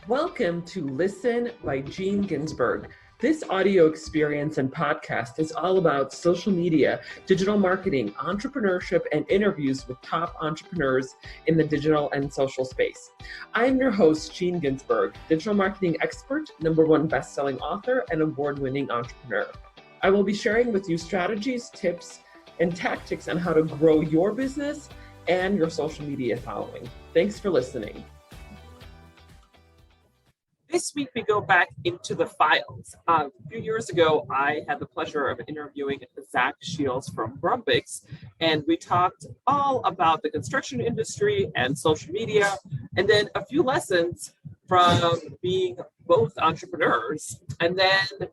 Welcome to Listen by Gene Ginsburg. This audio experience and podcast is all about social media, digital marketing, entrepreneurship, and interviews with top entrepreneurs in the digital and social space. I'm your host, Gene Ginsburg, digital marketing expert, #1 best-selling author, and award-winning entrepreneur. I will be sharing with you strategies, tips, and tactics on how to grow your business and your social media following. Thanks for listening. This week, we go back into the files. A few years ago, I had the pleasure of interviewing Zach Scheel from Brumbix, and we talked all about the construction industry and social media, and then a few lessons from being both entrepreneurs. And then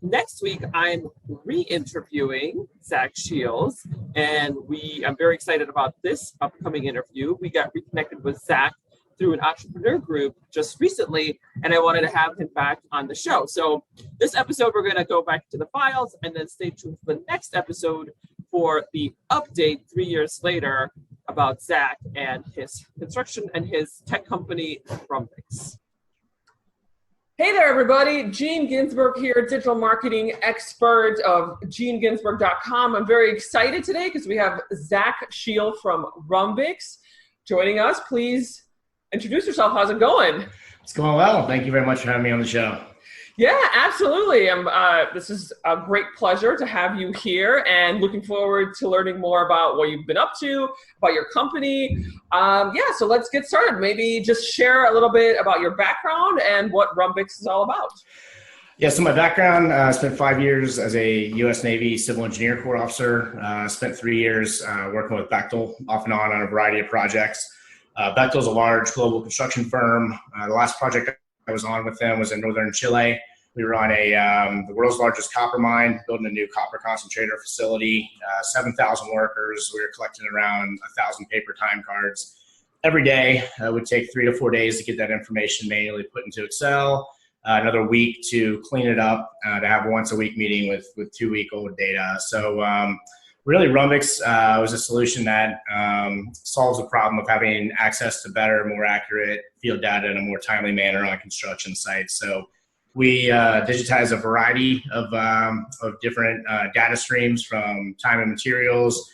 next week, I'm re-interviewing Zach Scheel, and I'm very excited about this upcoming interview. We got reconnected with Zach through an entrepreneur group just recently, and I wanted to have him back on the show. So this episode, we're going to go back to the files and then stay tuned for the next episode for the update 3 years later about Zach and his construction and his tech company, Brumbix. Hey there, everybody. Gene Ginsburg here, digital marketing expert of geneginsburg.com. I'm very excited today because we have Zach Scheel from Brumbix joining us. Please introduce yourself. How's it going? It's going well. Thank you very much for having me on the show. Yeah, absolutely. This is a great pleasure to have you here and looking forward to learning more about what you've been up to, about your company. So let's get started. Maybe just share a little bit about your background and what Brumbix is all about. Yeah, so my background, I spent 5 years as a U.S. Navy Civil Engineer Corps officer. Spent 3 years working with Bechtel off and on a variety of projects. Bechtel is a large global construction firm. The last project I was on with them was in northern Chile. We were on the world's largest copper mine, building a new copper concentrator facility, 7,000 workers. We were collecting around 1,000 paper time cards every day. It would take 3 to 4 days to get that information manually put into Excel, another week to clean it up, to have a once a week meeting with 2-week-old data. So really, Brumbix was a solution that solves the problem of having access to better, more accurate field data in a more timely manner on construction sites. So we digitize a variety of different data streams, from time and materials,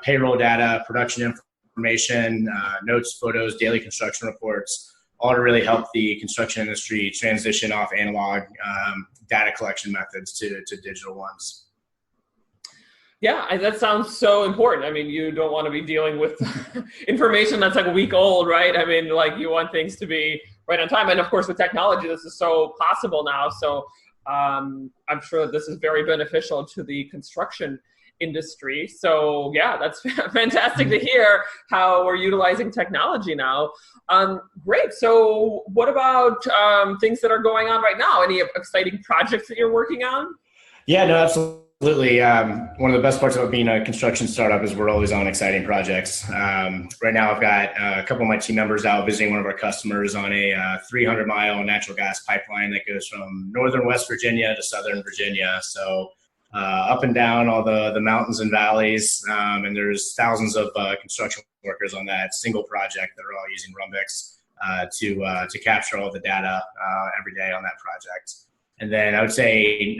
payroll data, production information, notes, photos, daily construction reports, all to really help the construction industry transition off analog data collection methods to digital ones. Yeah, that sounds so important. I mean, you don't want to be dealing with information that's like a week old, right? I mean, like, you want things to be right on time. And of course, with technology, this is so possible now. So I'm sure that this is very beneficial to the construction industry. So yeah, that's fantastic to hear how we're utilizing technology now. Great. So what about things that are going on right now? Any exciting projects that you're working on? Yeah, no, absolutely. One of the best parts about being a construction startup is we're always on exciting projects. Right now, I've got a couple of my team members out visiting one of our customers on a 300-mile natural gas pipeline that goes from northern West Virginia to southern Virginia. So up and down all the mountains and valleys, and there's thousands of construction workers on that single project that are all using Brumbix to capture all the data every day on that project. And then I would say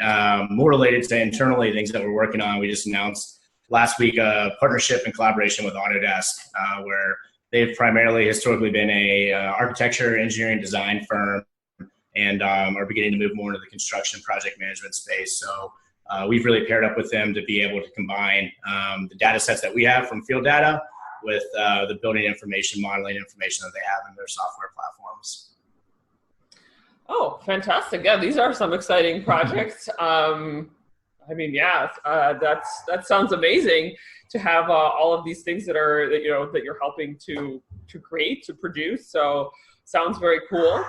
more related to internally things that we're working on, we just announced last week a partnership and collaboration with Autodesk, where they've primarily historically been a architecture, engineering, design firm, and are beginning to move more into the construction project management space. So we've really paired up with them to be able to combine the data sets that we have from field data with the building information, modeling information that they have in their software platforms. Oh, fantastic. Yeah, these are some exciting projects. That sounds amazing to have all of these things that you're helping to create, to produce. So sounds very cool.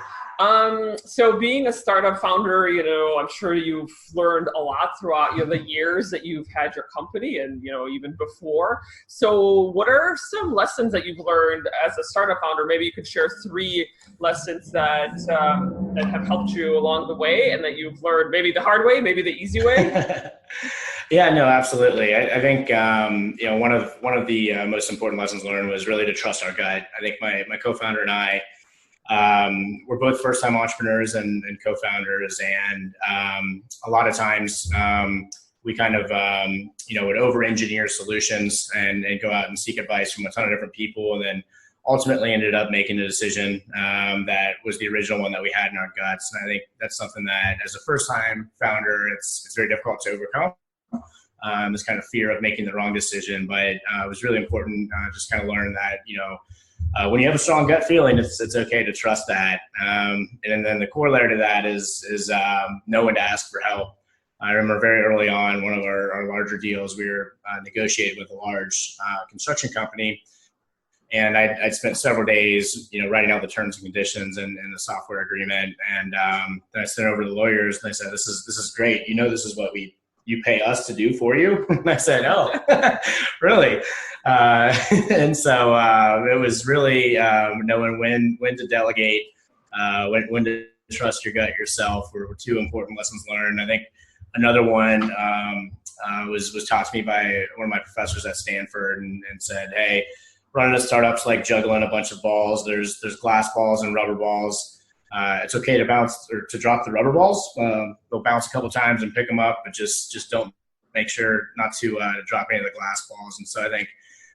So being a startup founder, I'm sure you've learned a lot throughout the years that you've had your company and, even before. So what are some lessons that you've learned as a startup founder? Maybe you could share 3 lessons that have helped you along the way and that you've learned maybe the hard way, maybe the easy way. Yeah, no, absolutely. I think one of the most important lessons learned was really to trust our gut. I think my co-founder and I We're both first-time entrepreneurs and co-founders, and a lot of times we kind of would over-engineer solutions and go out and seek advice from a ton of different people, and then ultimately ended up making a decision that was the original one that we had in our guts. And I think that's something that, as a first-time founder, it's very difficult to overcome. This kind of fear of making the wrong decision, but it was really important just kind of learn that, when you have a strong gut feeling, it's okay to trust that. And then the corollary to that is know when to ask for help. I remember very early on, one of our larger deals, we were negotiating with a large construction company, and I'd spent several days, writing out the terms and conditions and the software agreement. And then I sent it over to the lawyers, and they said, "This is great. This is what you pay us to do for you." And I said, "Oh, really?" And so it was really knowing when to delegate, when to trust your gut yourself were two important lessons learned. I think another one was taught to me by one of my professors at Stanford, and said, "Hey, running a startup's like juggling a bunch of balls. There's glass balls and rubber balls. It's okay to bounce or to drop the rubber balls. They'll bounce a couple times and pick them up, but just don't make sure not to drop any of the glass balls." And so I think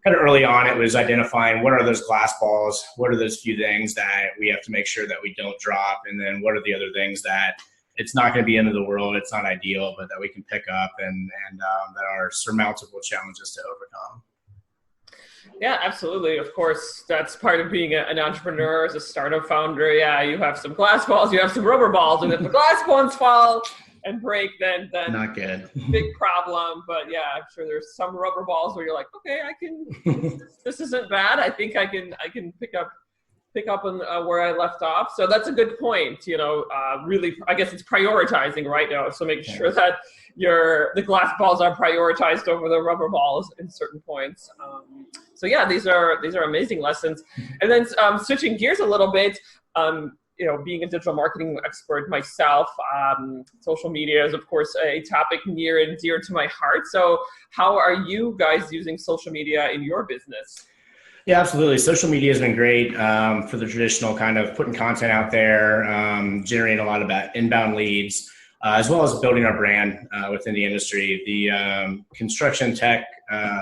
kind of early on, it was identifying what are those glass balls, what are those few things that we have to make sure that we don't drop, and then what are the other things that it's not going to be end of the world, it's not ideal, but that we can pick up and that are surmountable challenges to overcome. Yeah, absolutely. Of course, that's part of being an entrepreneur, as a startup founder. Yeah, you have some glass balls, you have some rubber balls, and if the glass ones fall and break, then not good. Big problem. But yeah, I'm sure there's some rubber balls where you're like, okay, I can. This isn't bad. I think I can pick up on where I left off. So that's a good point. Really, I guess it's prioritizing right now. So making sure that the glass balls are prioritized over the rubber balls in certain points. So yeah, these are amazing lessons. And then switching gears a little bit, being a digital marketing expert myself, social media is of course a topic near and dear to my heart. So how are you guys using social media in your business? Yeah, absolutely. Social media has been great for the traditional kind of putting content out there, generating a lot of inbound leads, as well as building our brand within the industry. The construction tech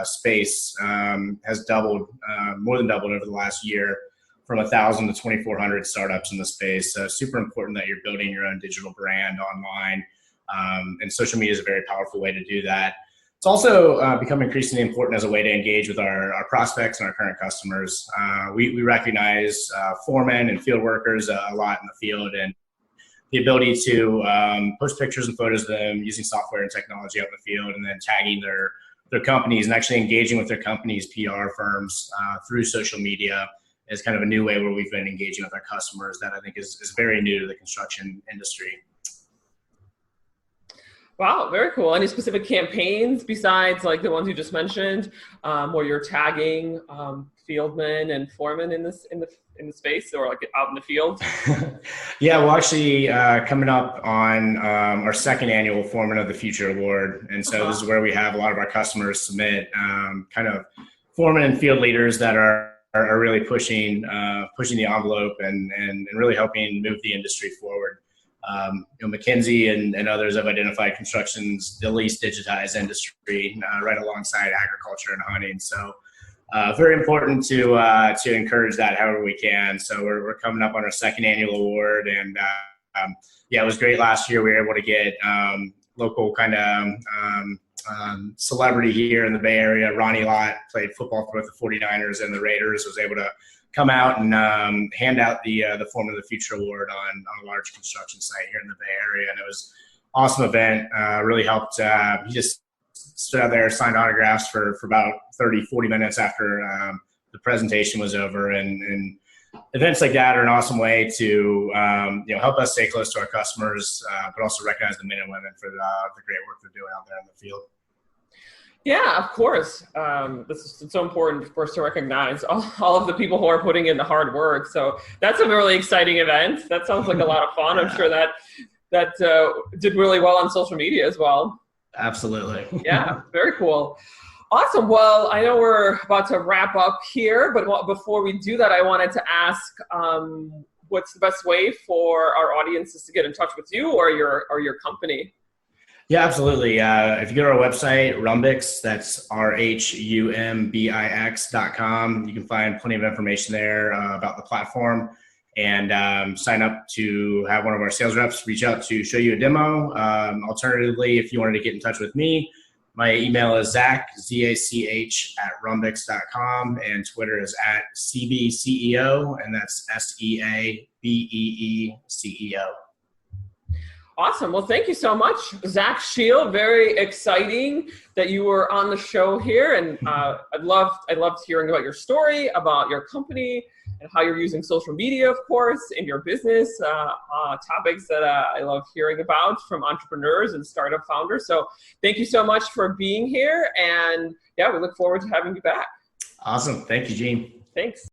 space has doubled, more than doubled over the last year, from 1,000 to 2,400 startups in the space. So super important that you're building your own digital brand online, and social media is a very powerful way to do that. It's also become increasingly important as a way to engage with our prospects and our current customers. We recognize foremen and field workers a lot in the field, and the ability to post pictures and photos of them using software and technology out in the field, and then tagging their companies and actually engaging with their companies' PR firms through social media is kind of a new way where we've been engaging with our customers that I think is very new to the construction industry. Wow, very cool. Any specific campaigns besides like the ones you just mentioned, where you're tagging fieldmen and foremen in the space, or like out in the field? Yeah, well, actually coming up on our second annual Foreman of the Future Award, and so this is where we have a lot of our customers submit kind of foremen and field leaders that are really pushing the envelope and really helping move the industry forward. McKinsey and others have identified construction's the least digitized industry, right alongside agriculture and hunting. So very important to encourage that however we can. So we're coming up on our second annual award, and yeah, it was great last year. We were able to get local kind of celebrity here in the Bay Area. Ronnie Lott played football for both the 49ers and the Raiders, was able to come out and hand out the Foreman of the Future Award on a large construction site here in the Bay Area. And it was an awesome event, really helped. He just stood out there, signed autographs for about 30, 40 minutes after the presentation was over. And events like that are an awesome way to help us stay close to our customers, but also recognize the men and women for the great work they're doing out there in the field. Yeah, of course. It's so important, of course, to recognize all of the people who are putting in the hard work. So that's a really exciting event. That sounds like a lot of fun. I'm sure that did really well on social media as well. Absolutely. Yeah, very cool. Awesome. Well, I know we're about to wrap up here, but before we do that, I wanted to ask, what's the best way for our audiences to get in touch with you or your company? Yeah, absolutely. If you go to our website, Rumbix, that's RHUMBIX.com, you can find plenty of information there about the platform, and sign up to have one of our sales reps reach out to show you a demo. Alternatively, if you wanted to get in touch with me, my email is Zach, ZACH, @rumbix.com, and Twitter is @CBCEO, and that's SEABEECEO. Awesome. Well, thank you so much, Zach Scheel. Very exciting that you were on the show here, and I loved hearing about your story, about your company, and how you're using social media, of course, in your business. Topics that I love hearing about from entrepreneurs and startup founders. So, thank you so much for being here, and yeah, we look forward to having you back. Awesome. Thank you, Gene. Thanks.